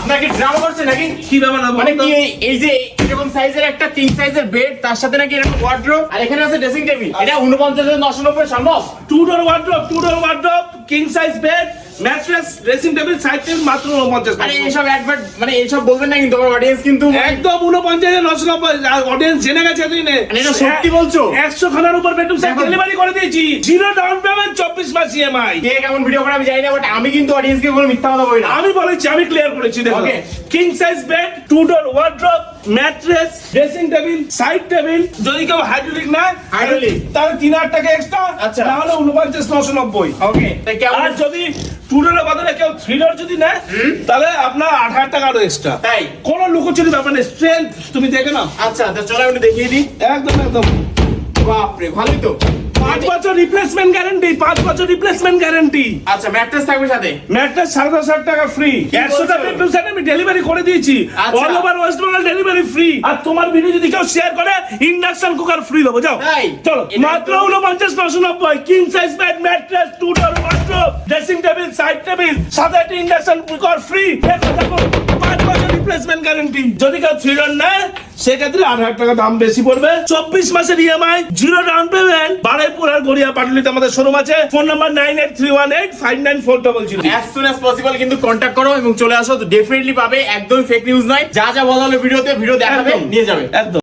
আপনারা কি ড্রামা করছেন নাকি? কি ব্যাপার না মানে কি এই যে এরকম সাইজের একটা কিং সাইজের বেড, তার সাথে নাকি এরকম ওয়ার্ড্রোব, আর এখানে আছে ড্রেসিং টেবিল। এটা 49,990 সম্ভব? 2 ডোর wardrobe, king size bed, mattress, dressing table, side table মাত্র 49 আরে টাকা। এইসব অ্যাডভার্ট মানে এইসব বলবেন না, কিন্তু আমার অডিয়েন্স কিন্তু একদম 49,990 অডিয়েন্স জেনে গেছে তুই নে। মানে এটা সত্যি বলছো? 100 খানার উপর বেডরুম সেট দেখো। ডেলিভারি করে দিয়েছি। 0 ডাউন পেমেন্ট, 24 মাস ইএমআই। কে কেমন ভিডিও করে আমি জানি না, বাট আমি কিন্তু অডিয়েন্সকে কোনো মিথ্যা কথা বলি না। আমি বলেছি, আমি ক্লিয়ার করেছি দেখো। Okay. কিং সাইজ বেড, 2 ডোর wardrobe, mattress, dressing table, side table. যদি কেউ হাইড্রোলিক না Hydraulic। তাহলে 3,000 টাকা এক্সট্রা। আচ্ছা। না হলে 49,990। ওকে, তাই কেমন? আর যদি 2 ডোরের বদলে কেউ 3 ডোর যদি নেয় তাহলে আপনার 8,000 টাকা আরো এক্সট্রা। তাই? কোনো লুকোচুরি ব্যাপার নেই, স্ট্রেংথ তুমি দেখে নাও। আচ্ছা, তো চলো আমি দেখিয়ে দিই। একদম বাপরে, ভালোই তো। 5 বছর রিপ্লেসমেন্ট গ্যারান্টি, 5 বছর রিপ্লেসমেন্ট গ্যারান্টি। আচ্ছা, ম্যাট্রেস থাকবে সাথে? ম্যাট্রেস 10,500 টাকা ফ্রি। 100টা বলছো? বেডরুম সেট আমি ডেলিভারি করে দিয়েছি। আচ্ছা। All over West Bengal delivery free. আর তোমার ভিডিও যদি কেউ শেয়ার করে ইন্ডাকশন কুকার ফ্রি দেবো। যাও তাই? চলো, এটা মাত্র তো- 49,990। কিং সাইজ বেড, ম্যাট্রেস, 2 ডোর wardrobe, dressing table, side table, সাথে একটা ইন্ডাকশন কুকার ফ্রি। দেখো 5 বছর রিপ্লেসমেন্ট গ্যারান্টি। যদি কেউ 3 ডোর নেয় সেক্ষেত্রে 8,000 টাকা দাম বেশি পড়বে। 24 মাসের ইএমআই, 0 ডাউন পেমেন্ট। বারুইপুর আর গড়িয়া পাটুলিতে আমাদের শোরুম আছে। Phone number 9831859400। as soon as possible কিন্তু কন্টাক্ট করো এবং চলে আসো, তো ডেফিনেটলি পাবে। একদম ফেক নিউজ নয়, যা যা বলা হলো ভিডিওতে, ভিডিও দেখাবে, একদম। নিয়ে যাবে। একদম।